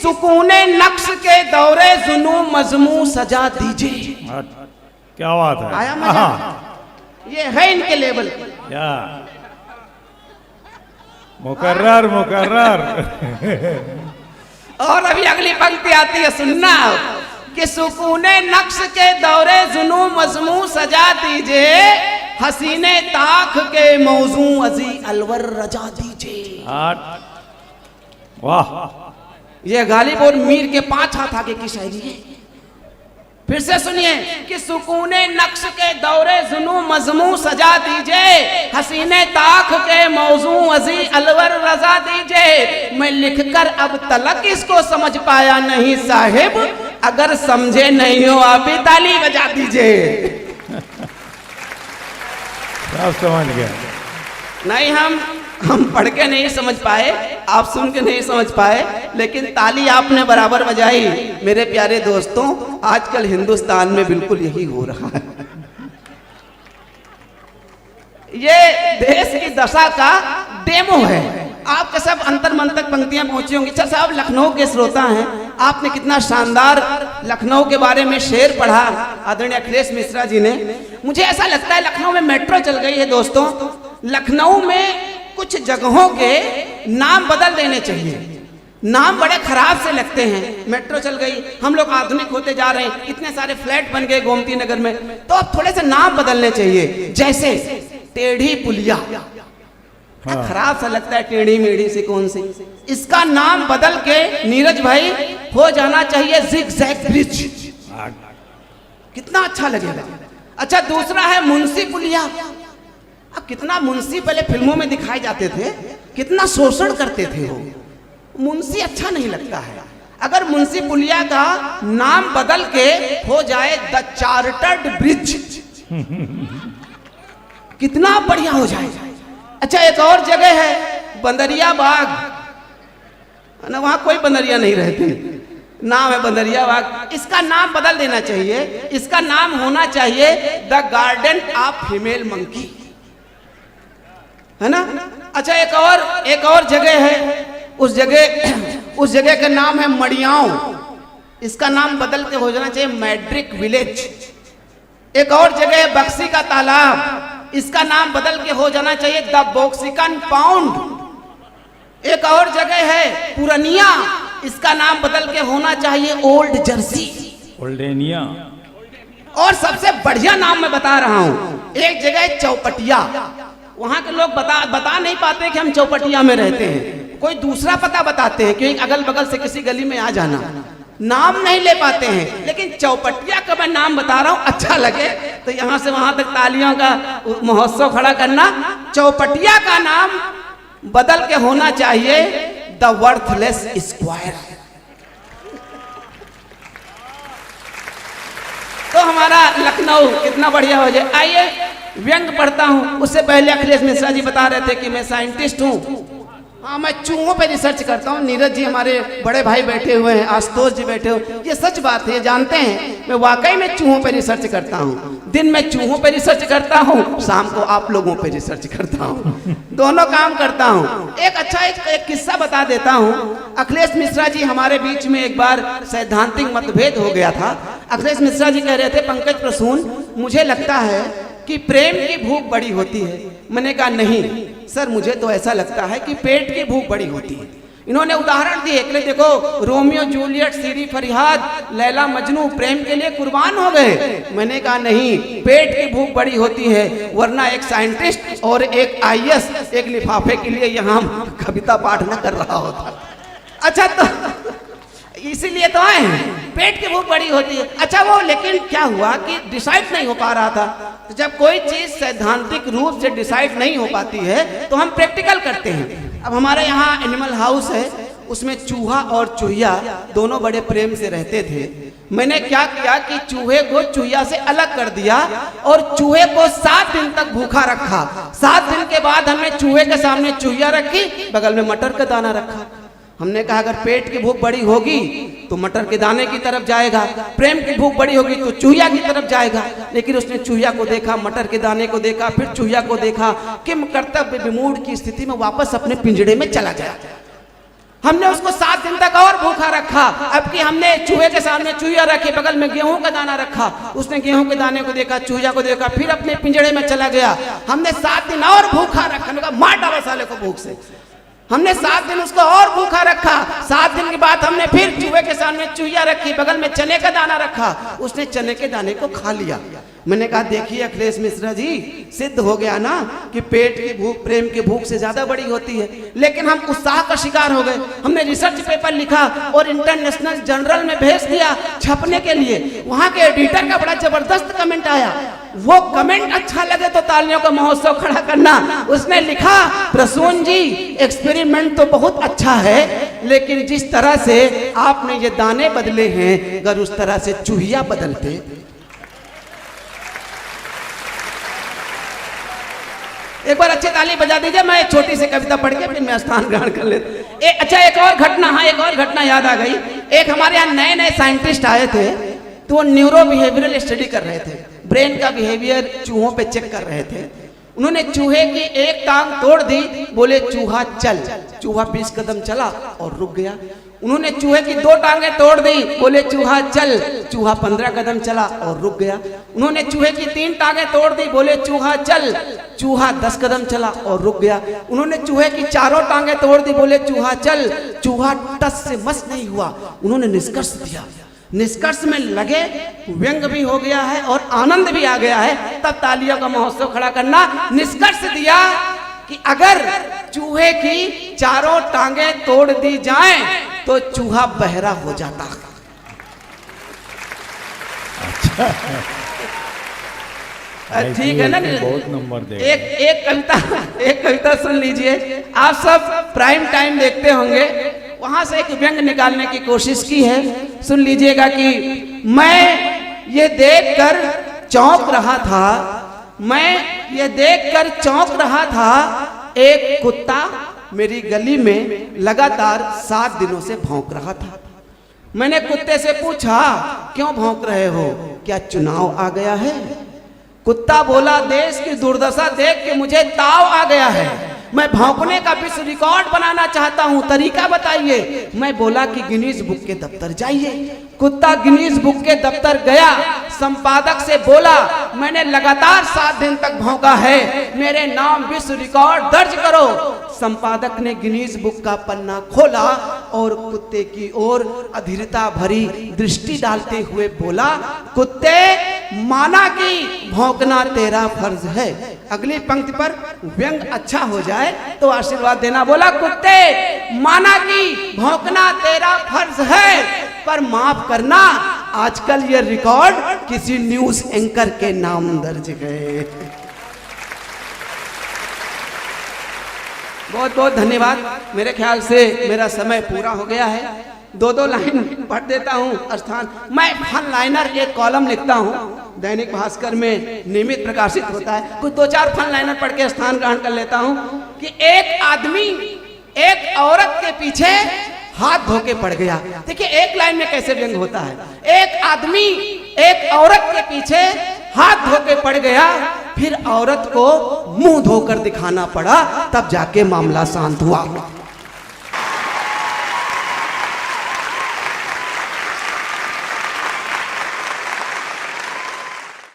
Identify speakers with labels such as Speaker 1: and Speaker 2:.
Speaker 1: सुकूने नक्श के दौरे जुनू मजमू सजा दीजिए।
Speaker 2: क्या बात है,
Speaker 1: आया मजा? ये है इनके लेवल
Speaker 2: या मुकर्रर मुकर्रर।
Speaker 1: और अभी अगली पंक्ति आती है, सुनना कि सुकूने नक्श के दौरे जुनू मजमू सजा दीजिए, हसीने ताख के मौजू अजी अलवर रजा दीजिए।
Speaker 2: वाह,
Speaker 1: ये गालिब और मीर के 5 हाथ आगे की शायरी है। फिर से सुनिए कि सुकूने नक्श के दौरे जुनू मजमू सजा दीजिए, हसीने ताख के मौजू अजी अलवर रजा दीजिए। मैं लिखकर अब तलक इसको समझ पाया नहीं साहिब, अगर समझे नहीं हो आप भी ताली बजा दीजिए।
Speaker 2: सब समझ गया।
Speaker 1: नहीं, हम पढ़ के नहीं समझ पाए, आप सुन के नहीं समझ पाए, लेकिन ताली आपने बराबर बजाई। मेरे प्यारे दोस्तों, आजकल हिंदुस्तान में बिल्कुल यही हो रहा है। ये देश की दशा का डेमो है। आपके सब अंतर मंतक पंक्तियां पहुंची होंगी। अच्छा साहब, लखनऊ के श्रोता हैं, आपने कितना शानदार लखनऊ के बारे में शेर पढ़ा आदरणीय अखिलेश मिश्रा जी ने। मुझे ऐसा लगता है लखनऊ में मेट्रो चल गई है। दोस्तों, लखनऊ में कुछ जगहों के नाम बदल देने चाहिए। नाम बड़े खराब से लगते हैं। मेट्रो चल गई, हम लोग आधुनिक होते जा रहे हैं, इतने सारे फ्लैट बन गए गोमती नगर में, तो अब थोड़े से नाम बदलने चाहिए। जैसे टेढ़ी पुलिया, खराब सा लगता है, टेढ़ी मेढ़ी से कौन सी। इसका नाम बदल के नीरज भाई हो जाना चाहिए जिगजैग ब्रिज। कितना अच्छा लगेगा। अच्छा, दूसरा है मुंशी पुलिया। कितना मुंशी पहले फिल्मों में दिखाए जाते थे, कितना शोषण करते थे वो। मुंशी अच्छा नहीं लगता है। अगर मुंशी पुलिया का नाम बदल के हो जाए द चार्टर्ड ब्रिज, कितना बढ़िया हो जाए। अच्छा, एक और जगह है बंदरिया बाग ना, वहां कोई बंदरिया नहीं रहती, नाम है बंदरिया बाग। इसका नाम बदल देना चाहिए। इसका नाम होना चाहिए the garden of female monkey, है ना। अच्छा, एक और जगह है, उस जगह का नाम है मड़ियाओं। इसका नाम बदल के हो जाना चाहिए मैड्रिक विलेज। एक और जगह है बक्सी का तालाब, इसका नाम बदल के हो जाना चाहिए द बॉक्सिकन पाउंड। एक और जगह है पुरनिया, इसका नाम बदल के होना चाहिए ओल्ड जर्सी,
Speaker 2: ओल्डेनिया।
Speaker 1: और सबसे बढ़िया नाम मैं बता रहा हूं, एक जगह है चौपटिया। वहां के लोग बता नहीं पाते कि हम चौपटिया में रहते हैं, कोई दूसरा पता बताते हैं कि अगल बगल से किसी गली में आ जाना, नाम नहीं ले पाते हैं। लेकिन चौपटिया का मैं नाम बता रहा हूं, अच्छा लगे तो यहां से वहां तक तालियों का महोत्सव खड़ा करना। चौपटिया का नाम बदल के होना चाहिए द वर्थलेस स्क्वायर। तो हमारा लखनऊ कितना बढ़िया हो जाए। आइए व्यंग पढ़ता हूं। उससे पहले अखिलेश मिश्रा जी बता रहे थे कि मैं साइंटिस्ट हूं। हाँ, मैं चूहों पे रिसर्च करता हूँ। नीरज जी हमारे बड़े भाई बैठे हुए हैं, आशुतोष जी बैठे हुए, ये सच बात है, ये जानते हैं। मैं वाकई में चूहों पे रिसर्च करता हूँ। दिन में चूहों पे रिसर्च करता हूँ, शाम को आप लोगों पे रिसर्च करता हूँ, दोनों काम करता हूँ। एक अच्छा एक किस्सा बता देता हूँ। अखिलेश मिश्रा जी हमारे बीच में एक बार सैद्धांतिक मतभेद हो गया था। अखिलेश मिश्रा जी कह रहे थे, पंकज प्रसून, मुझे लगता है कि प्रेम की भूख बड़ी होती है। मैंने कहा नहीं सर, मुझे तो ऐसा लगता है कि पेट की भूख बड़ी होती है। इन्होंने उदाहरण दिए कि देखो, रोमियो जूलियट, सीरी फरियाद, लैला मजनू प्रेम के लिए कुर्बान हो गए। मैंने कहा नहीं, पेट की भूख बड़ी होती है, वरना एक साइंटिस्ट और एक आईएएस एक लिफाफे के लिए यहाँ कविता पाठ न कर रहा होता। अच्छा, तो इसीलिए तो आए हैं, पेट की भूख बड़ी होती है। अच्छा, वो लेकिन क्या हुआ कि डिसाइड नहीं हो पा रहा था। तो जब कोई चीज सैद्धांतिक रूप से डिसाइड नहीं हो पाती है तो हम प्रैक्टिकल करते हैं। अब हमारे यहाँ एनिमल हाउस है, उसमें चूहा और चूहिया दोनों बड़े प्रेम से रहते थे। मैंने क्या किया कि चूहे को चूहिया से अलग कर दिया और चूहे को 7 दिन तक भूखा रखा। 7 दिन के बाद हमने चूहे के सामने चूहिया रखी, बगल में मटर का दाना रखा। हमने कहा अगर पेट की भूख बड़ी होगी तो मटर के दाने की तरफ जाएगा, प्रेम की भूख बड़ी होगी तो चूहिया की तरफ जाएगा। लेकिन उसने चूहिया को देखा, मटर के दाने को देखा, फिर चूहिया को देखा कि कर्तव्य विमूढ़ की स्थिति में वापस अपने पिंजड़े में चला जाए। हमने उसको 7 दिन तक और भूखा रखा। अब कि हमने चूहे के सामने चूहिया रखी, बगल में गेहूं का दाना रखा, उसने गेहूं के दाने को देखा, चूहिया को देखा, फिर अपने पिंजड़े में चला गया। हमने 7 दिन और भूखा रखा, मार डाला साले को भूख से। हमने 7 दिन उसको और भूखा रखा। 7 दिन के बाद हमने फिर चूहे के सामने चूहिया रखी, बगल में चने का दाना रखा, उसने चने के दाने को खा लिया। मैंने कहा देखिए अखिलेश मिश्रा जी, सिद्ध हो गया ना कि पेट की भूख प्रेम की भूख से ज्यादा बड़ी होती है। लेकिन हम उत्साह का शिकार हो गए। हमने रिसर्च पेपर लिखा और इंटरनेशनल जर्नल में भेज दिया छपने के लिए। वहां के एडिटर का बड़ा जबरदस्त कमेंट आया। वो कमेंट अच्छा लगे तो तालियों का महोत्सव खड़ा करना। उसने लिखा, प्रसून जी एक्सपेरिमेंट तो बहुत अच्छा है, लेकिन जिस तरह से आपने ये दाने बदले हैं, अगर उस तरह से चूहिया बदलते। एक बार अच्छी ताली बजा दीजिए। मैं एक छोटी सी कविता पढ़ के फिर मैं स्थान ग्रहण कर लेता। अच्छा एक और घटना, हाँ एक और घटना याद आ गई। एक हमारे यहाँ नए नए साइंटिस्ट आए थे, तो वो न्यूरो बिहेवियरल स्टडी कर रहे थे, ब्रेन का बिहेवियर चूहों पे चेक कर रहे थे। उन्होंने चूहे की एक टांग तोड़ दी, बोले चूहा चल। चूहा 20 कदम चला और रुक गया। उन्होंने चूहे की 2 टांगें तोड़ दी, बोले चूहा चल। चूहा 15 कदम चला और रुक गया। उन्होंने चूहे की 3 टांगें तोड़ दी, बोले चूहा चल। चूहा 10 कदम चला और रुक गया। उन्होंने चूहे की 4 टांगें तोड़ दी, बोले चूहा चल। चूहा टस से मस नहीं हुआ। उन्होंने निष्कर्ष दिया। निष्कर्ष में लगे, व्यंग भी हो गया है और आनंद भी आ गया है। तब तालियों का महोत्सव खड़ा करना। निष्कर्ष दिया कि अगर चूहे की 4 टांगें तोड़ दी जाएं तो चूहा बहरा हो जाता। ठीक है ना?
Speaker 2: बहुत नंबर दे।
Speaker 1: एक कविता सुन लीजिए। आप सब प्राइम टाइम देखते होंगे, वहां से एक व्यंग निकालने की कोशिश की है। सुन लीजिएगा कि मैं ये देखकर चौंक रहा था, मैं ये देखकर चौंक रहा था, एक कुत्ता मेरी गली में लगातार 7 दिनों से भौंक रहा था। मैंने कुत्ते से पूछा, क्यों भौंक रहे हो, क्या चुनाव आ गया है? कुत्ता बोला, देश की दुर्दशा देख के मुझे ताव आ गया है, मैं भौंकने का विश्व रिकॉर्ड बनाना चाहता हूं, तरीका बताइए। मैं बोला कि गिनीज बुक के दफ्तर जाइए। कुत्ता गिनीज बुक के दफ्तर गया, संपादक से बोला, मैंने लगातार 7 दिन तक भौंका है, मेरे नाम विश्व रिकॉर्ड दर्ज करो। संपादक ने गिनीज बुक का पन्ना खोला और कुत्ते की ओर अधीरता भरी दृष्टि डालते हुए बोला, कुत्ते, माना कि भौंकना तेरा फर्ज है। अगली पंक्ति पर व्यंग अच्छा हो जाए तो आशीर्वाद देना। बोला, कुत्ते, माना कि भौंकना तेरा फर्ज है, पर माफ करना, आजकल ये रिकॉर्ड किसी न्यूज एंकर के नाम दर्ज है। बहुत बहुत धन्यवाद। मेरे ख्याल से मेरा समय पूरा हो गया है। 2 लाइन पढ़ देता हूँ स्थान। मैं फन लाइनर एक कॉलम लिखता हूँ, दैनिक भास्कर में नियमित प्रकाशित होता है। कुछ 2-4 फन लाइनर पढ़ के स्थान ग्रहण कर लेता हूँ कि एक आदमी एक औरत के पीछे हाथ धो के पड़ गया। देखिए एक लाइन में कैसे व्यंग होता है। एक आदमी एक औरत के पीछे हाथ धो के पड़ गया, फिर औरत को मुंह धोकर दिखाना पड़ा, तब जाके मामला शांत हुआ।